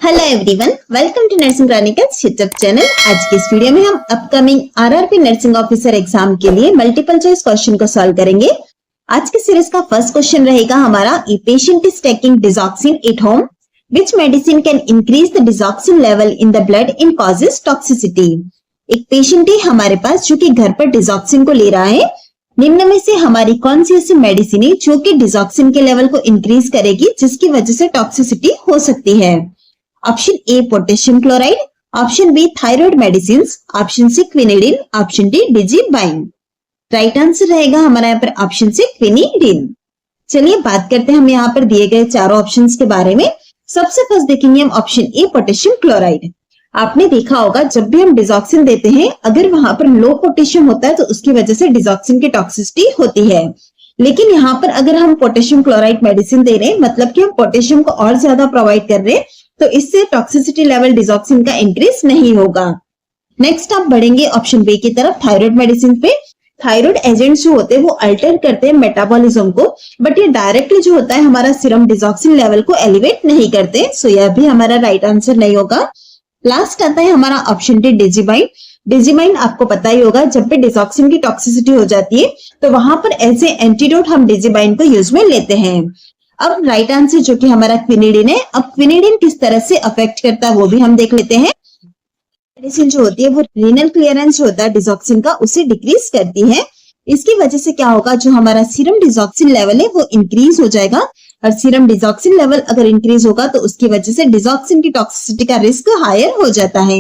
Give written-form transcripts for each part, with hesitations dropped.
Hello everyone, welcome to nursing chronicles YouTube channel. आज के इस वीडियो में हम upcoming RRB nursing officer exam के लिए मल्टीपल चॉइस क्वेश्चन को सॉल्व करेंगे। आज के सीरीज का फर्स्ट क्वेश्चन रहेगा हमारा, a patient is taking digoxin at home, which medicine can increase the digoxin level in the blood in causes toxicity. एक पेशेंट है हमारे पास जो कि घर पर डिजॉक्सिन को ले रहा है। निम्न में से हमारी कौन सी ऐसी मेडिसिन है जो कि डिजॉक्सिन के लेवल को इंक्रीज करेगी, जिसकी वजह से टॉक्सिसिटी हो सकती है। Option A potassium chloride, option B thyroid medicine, option C quinidine, option D Digibind. Right answer रहेगा हमारा यहाँ पर ऑप्शन सी क्विनिडिन। चलिए बात करते हैं हम यहाँ पर दिए गए चारों ऑप्शंस के बारे में। सबसे फर्स्ट देखेंगे हम ऑप्शन ए पोटेशियम क्लोराइड। आपने देखा होगा जब भी हम डिजॉक्सिन देते हैं, अगर वहां पर लो पोटेशियम होता है तो उसकी वजह से डिजॉक्सिन की टॉक्सिसिटी होती है। लेकिन यहाँ पर अगर हम पोटेशियम क्लोराइड मेडिसिन दे रहे हैं, मतलब कि हम पोटेशियम को और ज्यादा प्रोवाइड कर रहे हैं, तो इससे टॉक्सिसिटी लेवल डिजॉक्सिन का इंक्रीज नहीं होगा। नेक्स्ट आप बढ़ेंगे ऑप्शन बी की तरफ, थायराइड मेडिसिन पे। थायराइड एजेंट्स जो होते हैं वो अल्टर करते हैं मेटाबॉलिज्म को, बट ये डायरेक्टली जो होता है हमारा सीरम डिजॉक्सिन लेवल को एलिवेट नहीं करते, सो यह भी हमारा राइट आंसर नहीं होगा। लास्ट आता है हमारा ऑप्शन डी डिजिबाइन। डिजिबाइन आपको पता ही होगा, जब भी डिजॉक्सिन की टॉक्सिसिटी हो जाती है तो वहां पर एज ए एंटीडोट हम डिजिबाइन को यूज में लेते हैं। अब राइट आंसर जो कि हमारा क्विनिडिन है। अब क्विनिडिन किस तरह से अफेक्ट करता है वो भी हम देख लेते हैं। मेडिसिन जो होती है वो रीनल क्लियरेंस जो होता है डिजॉक्सिन का, उसे डिक्रीज करती है। इसकी वजह से क्या होगा, जो हमारा सीरम डिजॉक्सिन लेवल है वो इंक्रीज हो जाएगा, और सीरम डिजॉक्सिन लेवल अगर इंक्रीज होगा तो उसकी वजह से डिजॉक्सिन की टॉक्सिसिटी का रिस्क हायर हो जाता है।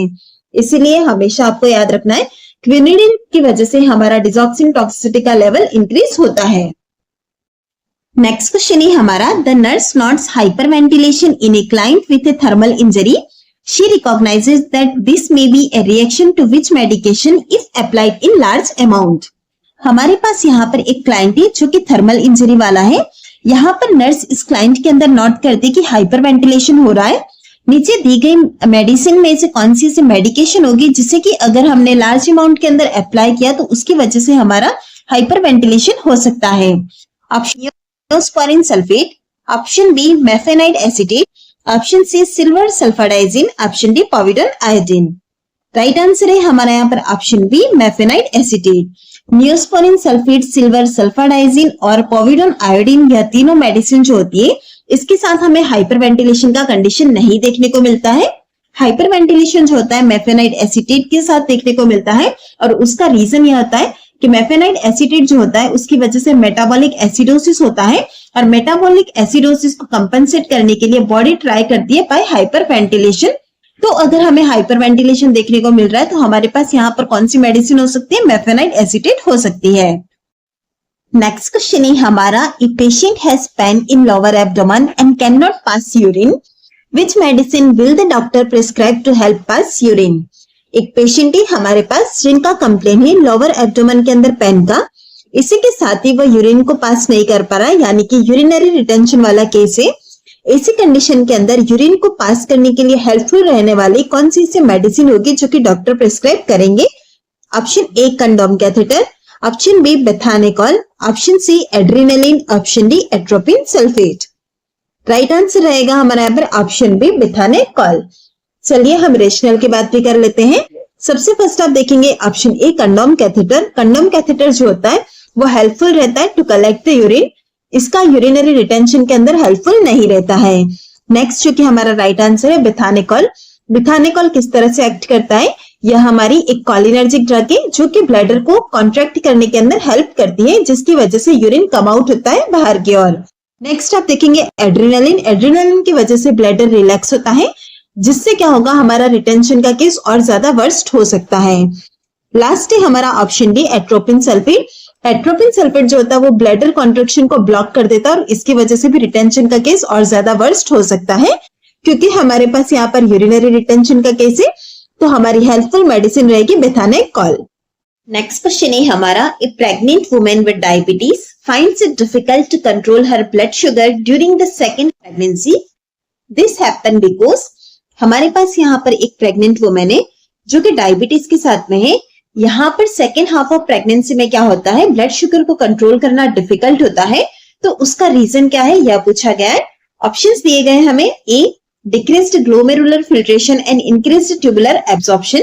इसीलिए हमेशा आपको याद रखना है, क्विनिडिन की वजह से हमारा डिजॉक्सिन टॉक्सिसिटी का लेवल इंक्रीज होता है। नेक्स्ट क्वेश्चन है हमारा, the nurse notes hyperventilation in a client with a thermal injury. She recognizes that this may be a reaction to which medication if applied in large amount. हमारे पास यहाँ पर एक client है जो कि थर्मल इंजरी वाला है। यहाँ पर नर्स इस क्लाइंट के अंदर नोट करती है कि हाइपरवेंटिलेशन हो रहा है। नीचे दी गई मेडिसिन में से कौन सी ऐसी मेडिकेशन होगी जिसे कि अगर हमने लार्ज अमाउंट के अंदर अप्लाई किया तो उसकी वजह से हमारा हाइपरवेंटिलेशन हो सकता है। Option Neosporin sulphate, option B mafenide acetate, option C silver sulfadiazine, option D povidone iodine. Right answer है हमारा यहाँ पर option B mafenide acetate. Neosporin sulphate, silver sulfadiazine और पॉविडोन आयोडीन, यह तीनों मेडिसिन जो होती है इसके साथ हमें हाइपरवेंटिलेशन का कंडीशन नहीं देखने को मिलता है। हाइपरवेंटिलेशन जो होता है मेफेनाइड एसीटेट के साथ देखने को मिलता है, और उसका रीजन यह होता है कि मेफेनाइड एसीटेट जो होता है उसकी वजह से मेटाबॉलिक एसिडोसिस होता है, और मेटाबॉलिक एसिडोसिस को कंपनसेट करने के लिए बॉडी ट्राई करती है बाय हाइपरवेंटिलेशन। तो अगर हमें हाइपरवेंटिलेशन देखने को मिल रहा है तो हमारे पास यहाँ पर कौन सी मेडिसिन हो सकती है, मेफेनाइड एसीटेट हो सकती है। नेक्स्ट क्वेश्चन है हमारा, a patient has pain in lower abdomen and can not pass urine, which medicine will the doctor prescribe to help pass urine. एक पेशेंट ही हमारे पास जिनका कंप्लेन है लोअर एब्डोमेन के अंदर पेन का, इसी के साथ ही वह यूरिन को पास नहीं कर पा रहा है, यानी कि यूरिनरी रिटेंशन वाला केस है। ऐसी कंडीशन के अंदर यूरिन को पास करने के लिए हेल्पफुल रहने वाली कौन सी ऐसी मेडिसिन होगी जो कि डॉक्टर प्रिस्क्राइब करेंगे। Option A condom catheter, option B bethanechol, option C adrenaline, option D atropine sulphate. Right answer रहेगा हमारा यहाँ पर ऑप्शन बी बेथानिकॉल। चलिए हम रेशनल की बात भी कर लेते हैं। सबसे फर्स्ट आप देखेंगे option A condom catheter. Condom catheter जो होता है वो हेल्पफुल रहता है टू कलेक्ट द यूरिन, इसका यूरिनरी रिटेंशन के अंदर हेल्पफुल नहीं रहता है। नेक्स्ट जो कि हमारा राइट आंसर है बेथानिकॉल। बेथानिकॉल किस तरह से एक्ट करता है, यह हमारी एक कॉलिनर्जिक ड्रग है जो कि ब्लैडर को कॉन्ट्रैक्ट करने के अंदर हेल्प करती है, जिसकी वजह से यूरिन कम आउट होता है बाहर की ओर। नेक्स्ट आप देखेंगे एड्रेनालिन। एड्रेनालिन की वजह से ब्लैडर रिलैक्स होता है, जिससे क्या होगा, हमारा रिटेंशन का केस और ज्यादा वर्स्ट हो सकता है। लास्ट है हमारा option D atropine sulphate. Atropine sulphate जो होता है वो ब्लैडर कॉन्ट्रैक्शन को ब्लॉक कर देता है, और इसकी वजह से भी रिटेंशन का केस और ज्यादा वर्स्ट हो सकता है। क्योंकि हमारे पास यहाँ पर यूरिनरी रिटेंशन का केस है, तो हमारी हेल्पफुल मेडिसिन रहेगी बेथानिकॉल। नेक्स्ट क्वेश्चन है हमारा, a pregnant women with diabetes finds it difficult to control her blood sugar during the second pregnancy. This happened because हमारे पास यहाँ पर एक प्रेग्नेंट वुमेन है जो कि डायबिटीज के साथ में है। यहाँ पर सेकेंड हाफ ऑफ प्रेगनेंसी में क्या होता है, ब्लड शुगर को कंट्रोल करना डिफिकल्ट होता है। तो उसका रीजन क्या है यह पूछा गया है। ऑप्शंस दिए गए हमें, ए decreased glomerular filtration and increased tubular absorption.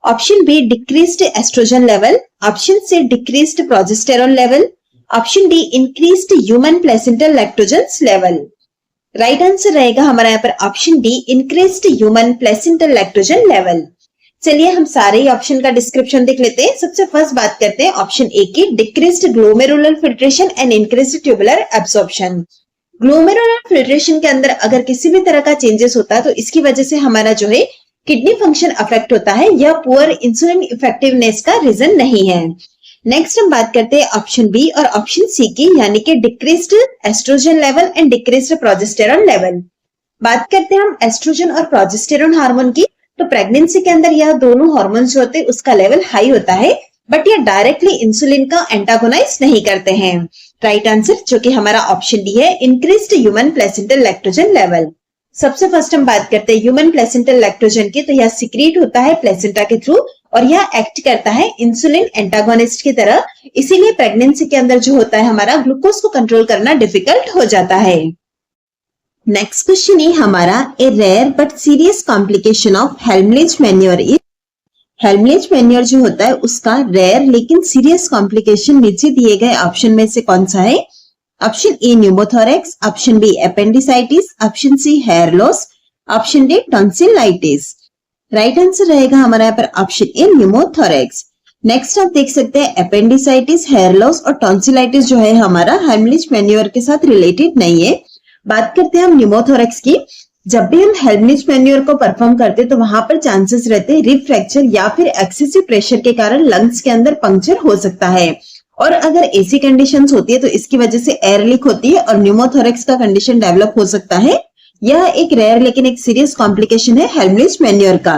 Option B, decreased estrogen level. Option C, decreased progesterone level. Option D, increased human placental lactogens level. Right answer रहेगा हमारा यहाँ पर option D, increased human placental lactogen level. चलिए हम सारे ही option का description देख लेते हैं। सबसे फर्स्ट बात करते हैं ऑप्शन ए की, decreased glomerular filtration and increased tubular absorption. Glomerular filtration के अंदर अगर किसी भी तरह का चेंजेस होता है तो इसकी वजह से हमारा जो है किडनी फंक्शन अफेक्ट होता है। यह पुअर इंसुलिन इफेक्टिवनेस का रीजन नहीं है। नेक्स्ट हम बात करते हैं ऑप्शन बी और ऑप्शन सी की, यानी कि decreased estrogen level and decreased progesterone level. बात करते हैं हम एस्ट्रोजन और प्रोजेस्टेरॉन हार्मोन की, तो प्रेगनेंसी के अंदर यह दोनों हार्मोन्स जो होते हैं उसका लेवल हाई होता है, बट यह डायरेक्टली इंसुलिन का एंटागोनाइज नहीं करते हैं। राइट आंसर जो कि हमारा ऑप्शन डी है, increased human placental lactogen level. सबसे फर्स्ट हम बात करते हैं ह्यूमन प्लेसेंटल लैक्टोजन की, तो यह सीक्रेट होता है प्लेसेंटा के थ्रू और यह एक्ट करता है इंसुलिन एंटागोनिस्ट की तरह, इसीलिए प्रेगनेंसी के अंदर जो होता है हमारा ग्लूकोज को कंट्रोल करना डिफिकल्ट हो जाता है। नेक्स्ट क्वेश्चन है हमारा, a rare but serious complication of Heimlich manoeuvre is. Heimlich manoeuvre जो होता है उसका रेयर लेकिन सीरियस कॉम्प्लिकेशन नीचे दिए गए ऑप्शन में से कौन सा है? Option A pneumothorax, option B appendicitis, option C hair loss, option D tonsillitis. Right answer रहेगा हमारा यहाँ पर ऑप्शन ए न्यूमोथोरेक्स। नेक्स्ट आप देख सकते हैं एपेंडिसाइटिस, हेयर लॉस और टॉन्सिलाइटिस जो है हमारा हेल्मलिंज मैन्योर के साथ रिलेटेड नहीं है। बात करते हैं हम न्यूमोथोरेक्स की। जब भी हम हेल्मलिंज मैन्योर को परफॉर्म करते हैं तो वहां पर चांसेस रहते हैं रिब फ्रैक्चर या फिर एक्सेसिव प्रेशर के कारण लंग्स के अंदर पंक्चर हो सकता है, और अगर ऐसी कंडीशंस होती है तो इसकी वजह से एयर लीक होती है और न्यूमोथोरेक्स का कंडीशन डेवलप हो सकता है। यह एक रेयर लेकिन एक सीरियस कॉम्प्लिकेशन है हेल्मलिंज मैन्योर का।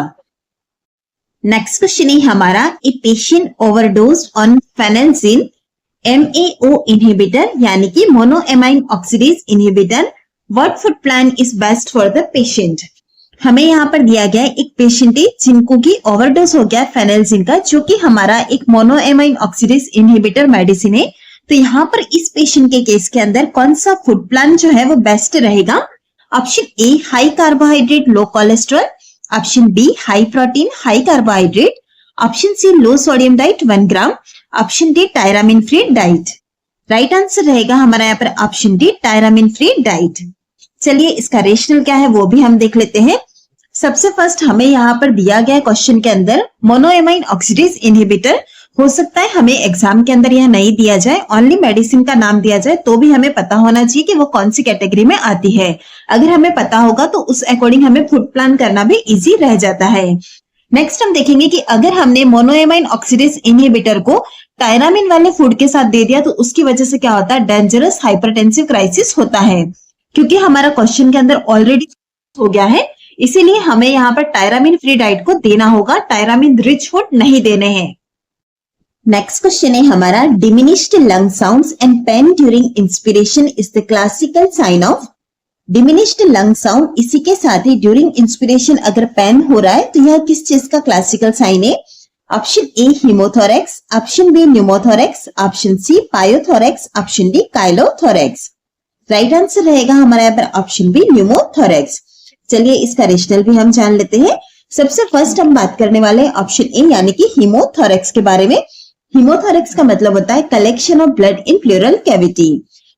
नेक्स्ट क्वेश्चन है हमारा, a patient overdosed on phenelzine MAO inhibitor यानी कि monoamine oxidase inhibitor, what food plan is best for the patient. हमें यहाँ पर दिया गया है एक पेशेंट है जिनको की ओवरडोज हो गया फेनेल्जिन का, जो कि हमारा एक मोनोएमाइन ऑक्सीडेज इनहिबिटर मेडिसिन है। तो यहाँ पर इस पेशेंट के केस के अंदर कौन सा फूड प्लान जो है वो बेस्ट रहेगा? Option A high carbohydrate low cholesterol, option B high protein high carbohydrate, option C low sodium diet 1 gram, option D tyramine free diet. Right answer रहेगा हमारा यहाँ पर option D tyramine free diet. चलिए इसका rational क्या है वो भी हम देख लेते हैं। सबसे फर्स्ट हमें यहाँ पर दिया गया क्वेश्चन के अंदर मोनोएमाइन ऑक्सीडेज इनहिबिटर, हो सकता है हमें एग्जाम के अंदर यह नहीं दिया जाए, ओनली मेडिसिन का नाम दिया जाए, तो भी हमें पता होना चाहिए कि वो कौन सी कैटेगरी में आती है। अगर हमें पता होगा तो उस अकॉर्डिंग हमें फूड प्लान करना भी इजी रह जाता है। नेक्स्ट हम देखेंगे कि अगर हमने मोनोएमाइन ऑक्सीडेज इनहिबिटर को टायरामिन वाले फूड के साथ दे दिया तो उसकी वजह से क्या होता है, डेंजरस हाइपरटेंसिव क्राइसिस होता है। क्योंकि हमारा क्वेश्चन के अंदर ऑलरेडी हो गया है, इसीलिए हमें यहाँ पर टायरामिन फ्री डाइट को देना होगा, टायरामिन रिच फूड नहीं देने हैं। नेक्स्ट क्वेश्चन है हमारा, diminished lung sounds and pain during inspiration is the classical sign of. Diminished lung sound इसी के साथ ही ड्यूरिंग इंस्पिरेशन अगर पेन हो रहा है तो यह किस चीज का क्लासिकल साइन है? Option A haemothorax, option B pneumothorax, option C pyothorax, option D chylothorax. Right answer रहेगा हमारा यहाँ पर ऑप्शन बी न्यूमोथोरेक्स। चलिए इसका रेशनल भी हम जान लेते हैं। सबसे फर्स्ट हम बात करने वाले हैं ऑप्शन ए यानी कि हीमोथोरेक्स के बारे में। हीमोथोरेक्स का मतलब होता है collection of blood in pleural cavity.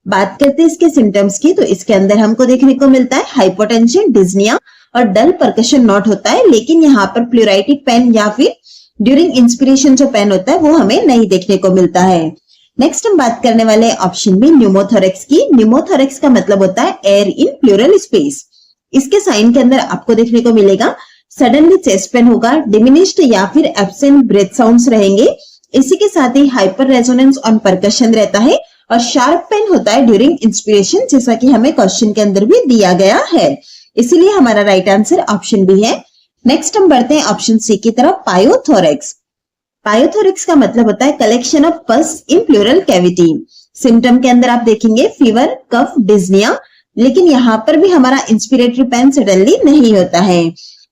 बात करते हैं इसके सिम्टम्स की, तो इसके अंदर हमको देखने को मिलता है हाइपोटेंशन, डिज्निया और डल परकशन नॉट होता है, लेकिन यहाँ पर प्लूराइटिक पेन या फिर ड्यूरिंग इंस्पिरेशन जो पेन होता है वो हमें नहीं देखने को मिलता है। नेक्स्ट हम बात करने वाले हैं ऑप्शन बी न्यूमोथोरेक्स की। न्यूमोथोरेक्स का मतलब होता है एयर इन प्लूरल स्पेस। इसके साइन के अंदर आपको देखने को मिलेगा सडनली चेस्ट पेन होगा, डिमिनिश्ड या फिर एब्सेंट ब्रेथ साउंड्स रहेंगे, इसी के साथ ही हाइपर रेजोनेंस ऑन परकशन रहता है और शार्प पेन होता है ड्यूरिंग इंस्पिरेशन, जैसा कि हमें क्वेश्चन के अंदर भी दिया गया है। इसीलिए हमारा राइट आंसर ऑप्शन बी है। नेक्स्ट हम बढ़ते हैं ऑप्शन सी की तरफ, पायोथोरेक्स। पायोथोरेक्स का मतलब होता है कलेक्शन ऑफ पस इन प्लूरल कैविटी। सिम्टम के अंदर आप देखेंगे फीवर, कफ, डिज्निया, लेकिन यहाँ पर भी हमारा इंस्पिरेटरी पेन सडनली नहीं होता है।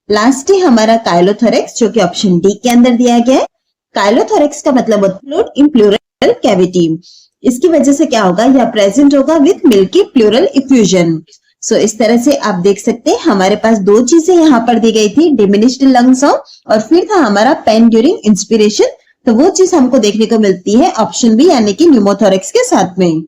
लास्ट है हमारा काइलोथोरेक्स, जो कि ऑप्शन डी के अंदर दिया गया है। काइलोथोरेक्स का मतलब होता है फ्लूइड इन प्लूरल कैविटी। इसकी वजह से क्या होगा, यह प्रेजेंट होगा विथ मिल्की प्लूरल इफ्यूजन। सो इस तरह से आप देख सकते हैं हमारे पास दो चीजें यहाँ पर दी गई थी, डिमिनिश्ड लंग साउंड और फिर था हमारा पेन ड्यूरिंग इंस्पिरेशन। तो वो चीज हमको देखने को मिलती है ऑप्शन बी यानी कि न्यूमोथोरैक्स के साथ में।